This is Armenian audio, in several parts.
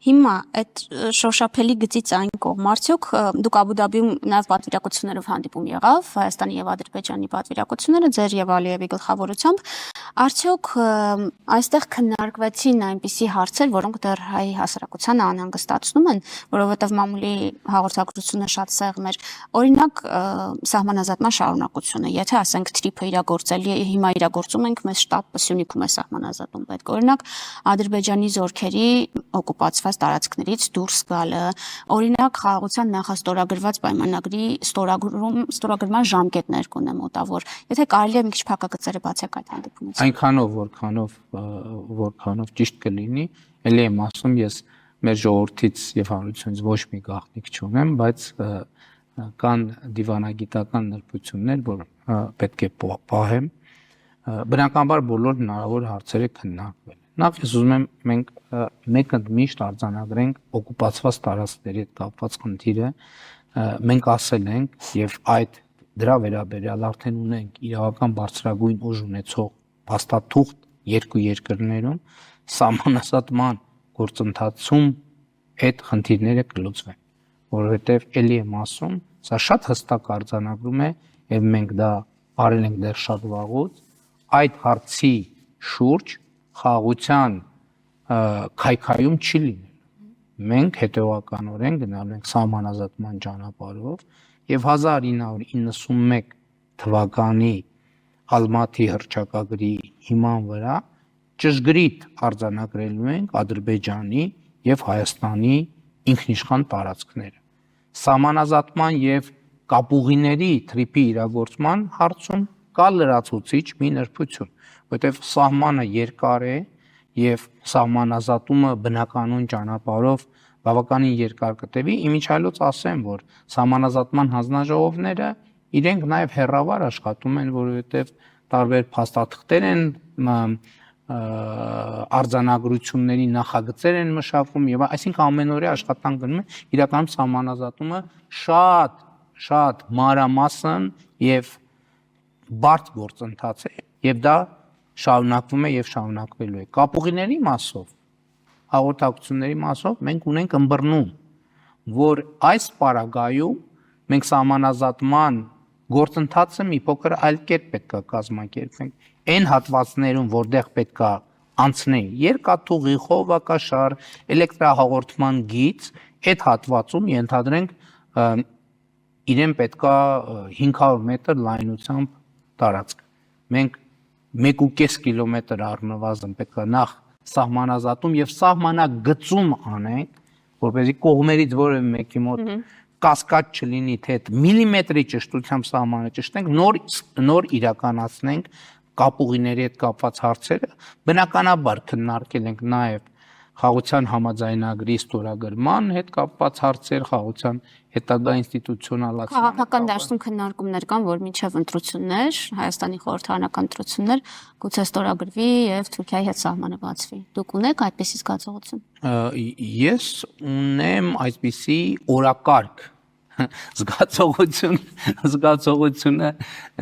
Հիմա այդ շոշափելի գծից այն կողմ արդյոք դուք Աբու Դաբիում նաև պատվիրակություններով հանդիպում եղավ Հայաստանի եւ Ադրբեջանի պատվիրակությունները ձեր եւ Ալիևի գլխավորությամբ արդյոք այստեղ քննարկվեցին այնպիսի հարցեր, որոնք դեռ հայ հասարակությանը անհանգստացնում են, որովհետեւ մամուլի հաղորդագրությունը շատ սեղմ էր, օրինակ սահմանազատման շարունակությունը, եթե ասենք թրիփը իրագործելի է, հիմա իրագործում ենք, մեզ շտապ Սյունիքում է սահմանազատում պետք, օրինակ Ադրբեջանի զորքերի օկուպացված տարածքներից դուրս գալը, օրինակ խաղաղության նախաստորագրված պայմանագրի ստորագրման ժամկետներ կունե մոտավոր։ Եթե կարելի է մի քիչ փակագծերը բացեք այդ հանդիպումից։ Այնքանով, որքանով ճիշտ կլինի, ելի եմ ասում, ես մեր ժողովրդից եւ հանրությունից ոչ մի գաղտնիք չունեմ, բայց կան դիվանագիտական նրբություններ, որ պետք է պահեմ։ Բնականաբար բոլոր հնարավոր հարցերը քննարկվել են։ Նախ ես ուզում եմ մենք մեկը միշտ արձանագրենք օկուպացված տարածքների հետ կապված խնդիրը, մենք ասել ենք եւ այդ դրա վերաբերյալ արդեն ունենք իրավական բարձրագույն ուժ ունեցող փաստաթուղթ երկու երկրներում սահմանազատման գործընթացում այդ խնդիրները կլուծվեն, որովհետեւ ելի եմ ասում, սա շատ հստակ արձանագրում է եւ մենք դա արել ենք դեռ շատ վաղուց, այդ հարցի շուրջ խաղաղության քայքայում չի լինել։ Մենք հետևականորեն գնալու ենք սահմանազատման ճանապարհով եւ 1991 թվականի Ալմատի հռչակագրի հիման վրա ճշգրիտ արձանագրելու ենք Ադրբեջանի եւ Հայաստանի ինքնիշխան տարածքները։ Սահմանազատման եւ կապուղիների թրիփի իրագործման հարցում կա լրացուցիչ մի նրբություն, որտեղ սահմանը երկար է եւ սահմանազատումը բնականon ճանապարհով բավականին երկար կտևի, իմիջիայլոց ասեմ, որ սահմանազատման հանձնաժողովները իրենք նաեւ հեռավար աշխատում են, որովհետեւ տարբեր փաստաթղթեր են արձանագրությունների նախագծեր են մշակվում եւ այսինքն ամենօրյա աշխատանք գնում է, իրականում սահմանազատումը շատ մանրամասն եւ բարդ գործընթաց է եւ դա շարունակվում է եւ շարունակվելու է։ Կապուղիների մասով, հաղորդակցությունների մասով մենք ունենք ըմբռնում, որ այս պարագայում մենք սահմանազատման գործընթացը մի փոքր այլ կերպ պետք է կազմակերպենք։ Այն հատվածներում, որտեղ պետք է անցնեն երկաթուղի, խողովակաշար, էլեկտրահաղորդման գիծ, այդ հատվածում ենթադրենք իրեն պետքա 500 մետր լայնությամբ տարածք։ Մենք 1.5 կիլոմետր առնվազն պետք է նախ սահմանազատում եւ սահմանագծում անենք, որպեսզի կողմերից որևէ մեկի մոտ կասկած չլինի, թե միլիմետրի ճշտությամբ սահմանը ճշտենք, նոր իրականացնենք կապուղիների հետ կապված հարցերը, բնականաբար քննարկել ենք նաեւ խաղաղության համաձայնագրի ստորագրման հետ կապված հարցեր, խաղաղության հետագա ինստիտուցիոնալացման։ Քաղաքական դաշտում քննարկումներ կան, որ մինչև ընտրություններ, Հայաստանի խորհրդարանական ընտրություններ գուցե ստորագրվի եւ Թուրքիայի հետ սահմանը բացվի։ Դուք ունեք այդպիսի զգացողություն։ Ես ունեմ այսպիսի օրակարգ զգացողությունը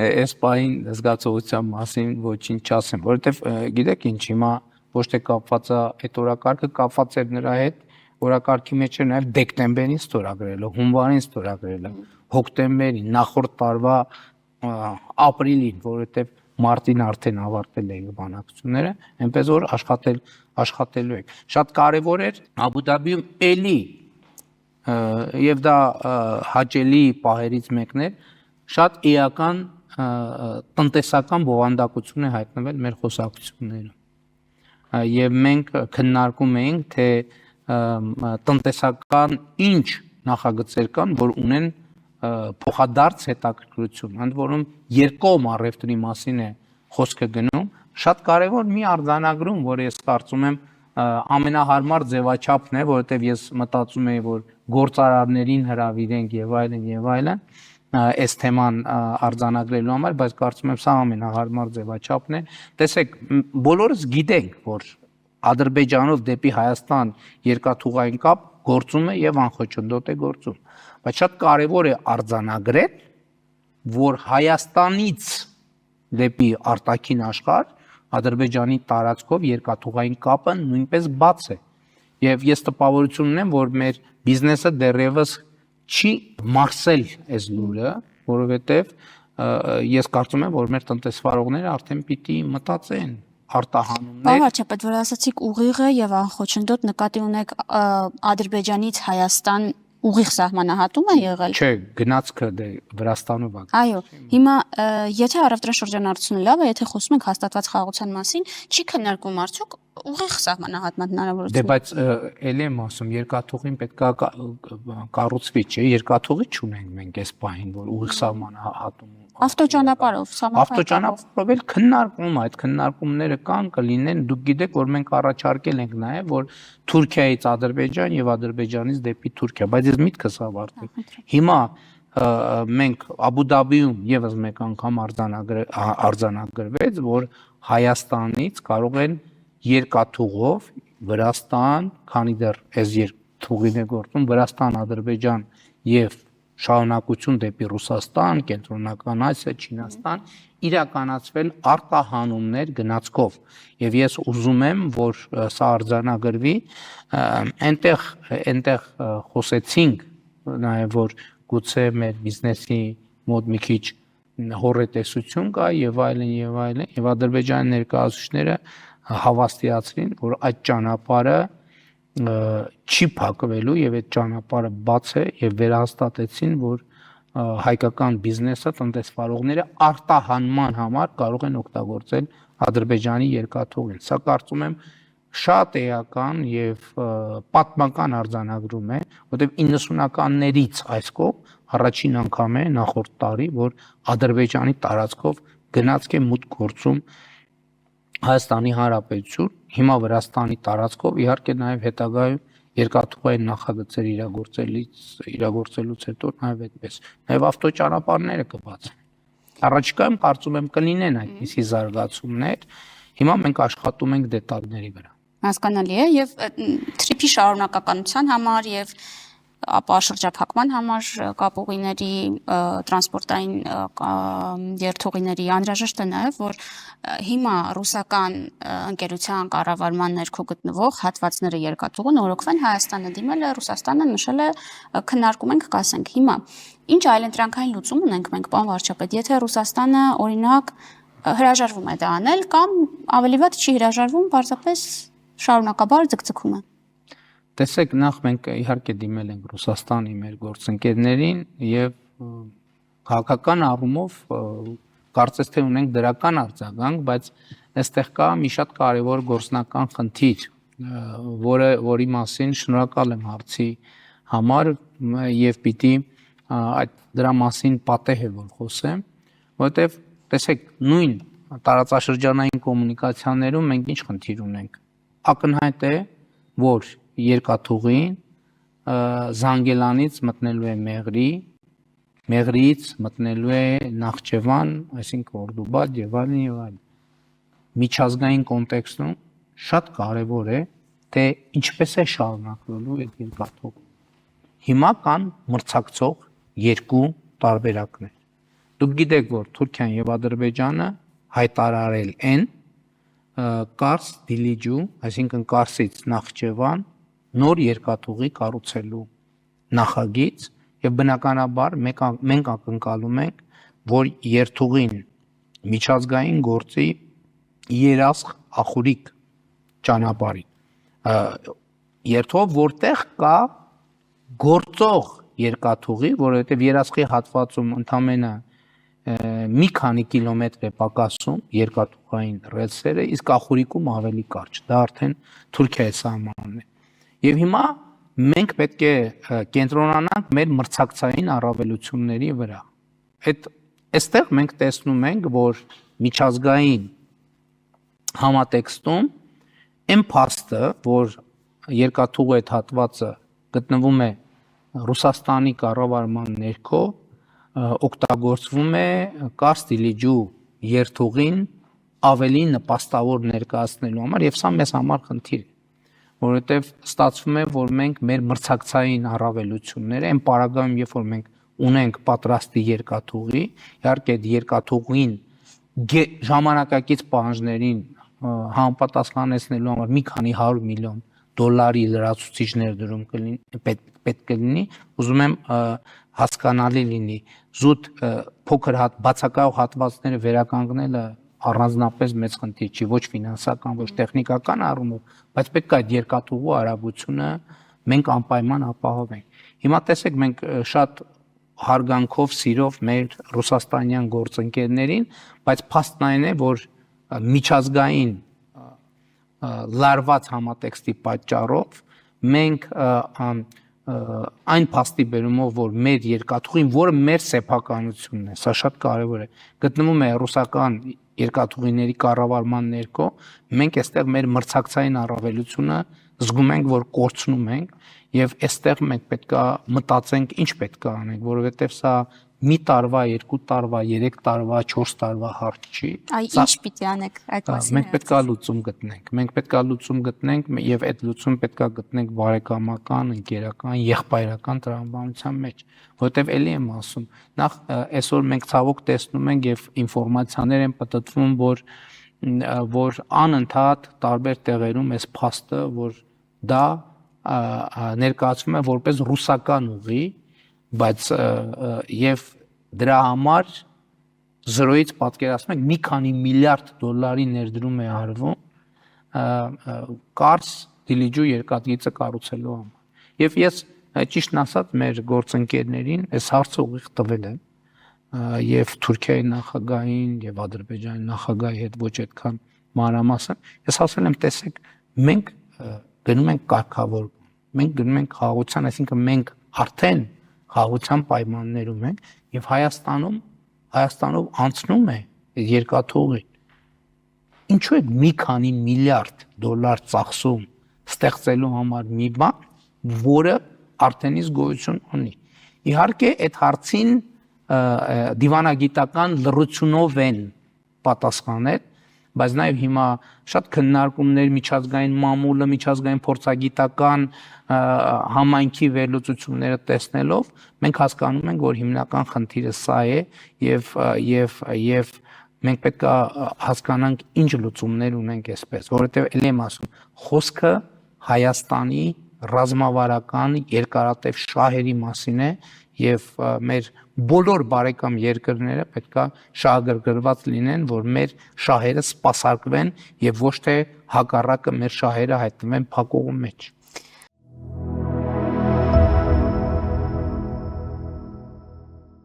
այս պահին զգացողության մասին ոչինչ չասեմ, որովհետեւ գիտեք ինչ, հիմա ոչ թե կապված է այդ օրակարգը, կապված է նրա հետ օրակարգի մեջ է նաև դեկտեմբերին ստորագրելը, հունվարին ստորագրելը, հոկտեմբերին, նախորդ տարվա ապրիլին, որովհետև մարտին արդեն ավարտել էին բանակցությունները, այնպես որ աշխատելու ենք։ Շատ կարևոր էր Աբու Դաբիում էլի եւ դա հաճելի պահերից մեկն էր, շատ էական տնտեսական բովանդակություն է հայտնվել մեր խոսակցություններում։ Եվ մենք քննարկում էինք, թե տնտեսական ինչ նախագծեր կան, որ ունեն փոխադարձ հետաքրքրություն, ընդ որում երկկողմ առևտրի մասին է խոսքը գնում, շատ կարևոր մի արձանագրում, որ ես կարծում եմ ամենահարմար ձևաչափն է, որովհետև ես մտածում եի, որ գործարարներին հրավիրենք եւ այլն, այս թեման արձանագրելու համար, բայց կարծում եմ սա ամենահարմար ձևաչափն է։ Տեսեք, բոլորս գիտենք, որ Ադրբեջանով դեպի Հայաստան երկաթուղային կապ գործում է եւ անխոչնդոտ է գործում, բայց շատ կարեւոր է արձանագրել, որ Հայաստանից դեպի արտաքին աշխարհ Ադրբեջանի տարածքով երկաթուղային կապը նույնպես բաց է Եվ ես տպավորություն ունեմ, որ մեր բիզնեսը դեռևս չի մարսել այս լուրը, որովհետև ես կարծում եմ, որ մեր տնտեսվարողները արդեն պիտի մտածեն արտահանումներ։ Պարոն վարչապետ, որ ասացիք ուղիղը եւ անխոչնդոտ նկատի ունեք Ադրբեջանից Հայաստան ուղիղ սահմանահատում է եղել։ Չէ, գնացքը դե Վրաստանով է։ Այո, հիմա եթե առևտրային շրջանառությունը լավ է, եթե խոսում ենք հաստատված խաղաղության մասին, չի քննարկվում արդյոք ուղիղ սահմանահատման հնարավորությունը։ Դե բայց ելի եմ ասում, երկաթուղին պետքա կառուցվի, չէ, երկաթուղի չունենք մենք այս պահին, որ ուղիղ սահմանահատում Ավտոճանապարհով, ավտոճանապարհով էլ քննարկվում է, այդ քննարկումները կան, կլինեն, դուք գիտեք, որ մենք առաջարկել ենք նաև, որ Թուրքիայից Ադրբեջան եւ Ադրբեջանից դեպի Թուրքիա, բայց ես միտքս ավարտվի։ Հիմա մենք Աբու Դաբիում եւս մեկ անգամ արձանագրվեց, որ Հայաստանից կարող են երկաթուղով Վրաստան, քանի դեռ այս երկաթուղին է գործում, Վրաստան, Ադրբեջան եւ շարունակություն դեպի Ռուսաստան, Կենտրոնական Ասիա, Չինաստան իրականացվել արտահանումներ գնացքով եւ ես ուզում եմ որ սա արձանագրվի այնտեղ խոսեցինք նաեւ որ գուցե մեր բիզնեսի մոտ մի քիչ հորետեսություն կա եւ այլն եւ Ադրբեջանի ներկայացուցիչները հավաստիացրին որ այդ ճանապարհը չի փակվելու եւ այդ ճանապարհը բաց է եւ վերահաստատեցին որ հայկական բիզնեսը տնտեսվարողները արտահանման համար կարող են օգտագործել Ադրբեջանի երկաթուղին։ Սա կարծում եմ շատ էական եւ պատմական արձանագրում է, որտեղ 90-ականներից այս կողմ առաջին անգամ է նախորդ տարի, որ Ադրբեջանի տարածքով գնացք է մուտք գործում Հայաստանի Հանրապետություն, հիմա Վրաստանի տարածքով, իհարկե նաև հետագայում երկաթուղային նախագծեր իրագործելուց հետո նաև այդպես։ Նաև ավտոճանապարհները կբացեն։ Առաջիկայում կարծում եմ կլինեն այդպիսի զարգացումներ։ Հիմա մենք աշխատում ենք դետալների վրա։ Հասկանալի է եւ թրիփի շարունակականության համար եւ ապա շրջափակման համար կապուղիների տրանսպորտային երթուղիների անհրաժեշտ է նաև որ հիմա ռուսական ընկերության կառավարման ներքո գտնվող հատվածները երկաթուղը նորոգվեն Հայաստանը դիմել է Ռուսաստանը նշել է քննարկում ենք կասենք հիմա ինչ այլընտրանքային լուծում ունենք մենք պարոն վարչապետ եթե Ռուսաստանը օրինակ հրաժարվում է դա անել կամ ավելի վատ չի հրաժարվում պարզապես շարունակաբար ձգձգում է Տեսեք, նախ մենք իհարկե դիմել ենք Ռուսաստանի մեր գործընկերներին եւ քաղաքական առումով կարծես թե ունենք դրական արձագանք, բայց այստեղ կա մի շատ կարևոր գործնական խնդիր, որի մասին շնորհակալ եմ հարցի համար եւ պիտի այդ դրա մասին պատեհ է որ խոսեմ, որովհետեւ տեսեք, նույն տարածաշրջանային կոմունիկացիաներում մենք ինչ խնդիր ունենք։ Ակնհայտ է, որ երկաթուղին Զանգելանից մտնելու է Մեղրի, Մեղրիից մտնելու է Նախճեվան, այսինքն Օրդուբադ եւ այլն։ Միջազգային կոնտեքստում շատ կարեւոր է, թե ինչպես է շարունակվելու այդ երկաթուղը։ Հիմա կան մրցակցող երկու տարբերակներ։ Դուք գիտեք, որ Թուրքիան եւ Ադրբեջանը հայտարարել են Կարս Դիլիջու, այսինքն Կարսից Նախճեվան նոր երկաթուղի կառուցելու նախագիծ եւ բնականաբար մենք ակնկալում ենք որ երթուղին միջազգային գործի երասխ ախուրիկ ճանապարհին երթով որտեղ կա գործող երկաթուղի որովհետեւ երասխի հատվածում ընդամենը մի քանի կիլոմետր է պակասում երկաթուղային ռելսերը իսկ ախուրիկում ավելի կարճ դա արդեն Թուրքիայի սահմանն է Եվ հիմա մենք պետք է կենտրոնանանք մեր մրցակցային առավելությունների վրա։ Այստեղ մենք տեսնում ենք, որ միջազգային համատեքստում այն փաստը, որ երկաթուղու այդ հատվածը գտնվում է Ռուսաստանի կառավարման ներքո, օգտագործվում է Կարս Դիլիջու երթուղին ավելի նպաստավոր ներկայացնելու համար, եւ սա մեզ համար խնդիր է։ Որովհետև ստացվում է, որ մենք մեր մրցակցային առավելությունները այն պարագայում, երբ որ մենք ունենք պատրաստի երկաթուղի, իհարկե այդ երկաթուղին ժամանակակից պահանջներին համապատասխանեցնելու համար մի քանի 100 միլիոն դոլարի լրացուցիչ ներդրում պետք կլինի, ուզում եմ հասկանալի լինի, զուտ փոքր բացակայող հատվածները վերականգնելը առանձնապես մեծ խնդիր չի, ոչ ֆինանսական, ոչ տեխնիկական առումով, բայց պետք է այդ երկաթուղու արագությունը մենք անպայման ապահովենք։ Հիմա տեսեք, մենք շատ հարգանքով, սիրով մեր ռուսաստանյան գործընկերներին, բայց փաստն այն է, որ միջազգային լարված համատեքստի պատճառով մենք այն փաստի բերումով, որ մեր երկաթուղին, որը մեր սեփականությունն է, սա շատ կարևոր է, գտնվում է ռուսական երկաթուղիների կառավարման ներքո, մենք այստեղ մեր մրցակցային առավելությունը զգում ենք, որ կորցնում ենք, եւ այստեղ մենք պետքա մտածենք ինչ պետքա անենք, որովհետեւ սա մի տարվա, 2 տարվա, 3 տարվա, 4 տարվա հարց չի։ Այ ինչ պիտի անեք այդ մասին։ Մենք պետքա լուծում գտնենք։ Մենք պետքա լուծում գտնենք եւ այդ լուծումը պետքա գտնենք բարեկամական, ընկերական, եղբայրական տրամաբանության մեջ, որովհետեւ ելի եմ ասում, նախ այսօր մենք ցավոք տեսնում ենք եւ ինֆորմացիաներ են պատտվում, որ անընդհատ տարբեր տեղերում այս փաստը, որ դա ներկայացվում է որպես ռուսական ուղի, բայց եւ դրա համար զրոյից պատկերացնում եք մի քանի միլիարդ դոլարի ներդրում է արվում կարս դիլիջու երկաթգիծը կառուցելու համար։ Եվ ես ճիշտն ասած մեր գործընկերներին այս հարցը ուղիղ տվել եմ եւ Թուրքիայի նախագահին եւ Ադրբեջանի նախագահի հետ ոչ այդքան մանրամասն։ Ես ասել եմ, տեսեք, մենք գնում ենք կարգավորում, մենք գնում ենք խաղաղության, այսինքն մենք արդեն խաղաղության պայմաններում ենք եւ Հայաստանով անցնում է երկաթուղին։ Ինչու է մի քանի միլիարդ դոլար ծախսում ստեղծելու համար մի բան, որը արդենից գոյություն ունի։ Իհարկե այդ հարցին դիվանագիտական լռությունով են պատասխանել, բայց նաև հիմա շատ քննարկումներ միջազգային մամուլը, միջազգային փորձագիտական համայնքի վերլուծությունները տեսնելով մենք հասկանում ենք, որ հիմնական խնդիրը սա է եւ մենք պետք է հասկանանք ինչ լուծումներ ունենք այսպես, որովհետեւ ելի եմ ասում, խոսքը Հայաստանի ռազմավարական երկարատև շահերի մասին է եւ մեր բոլոր բարեկամ երկրները պետք է շահագրգռված լինեն, որ մեր շահերը սպասարկվեն եւ ոչ թե հակառակը մեր շահերը հայտնվեն փակուղու մեջ։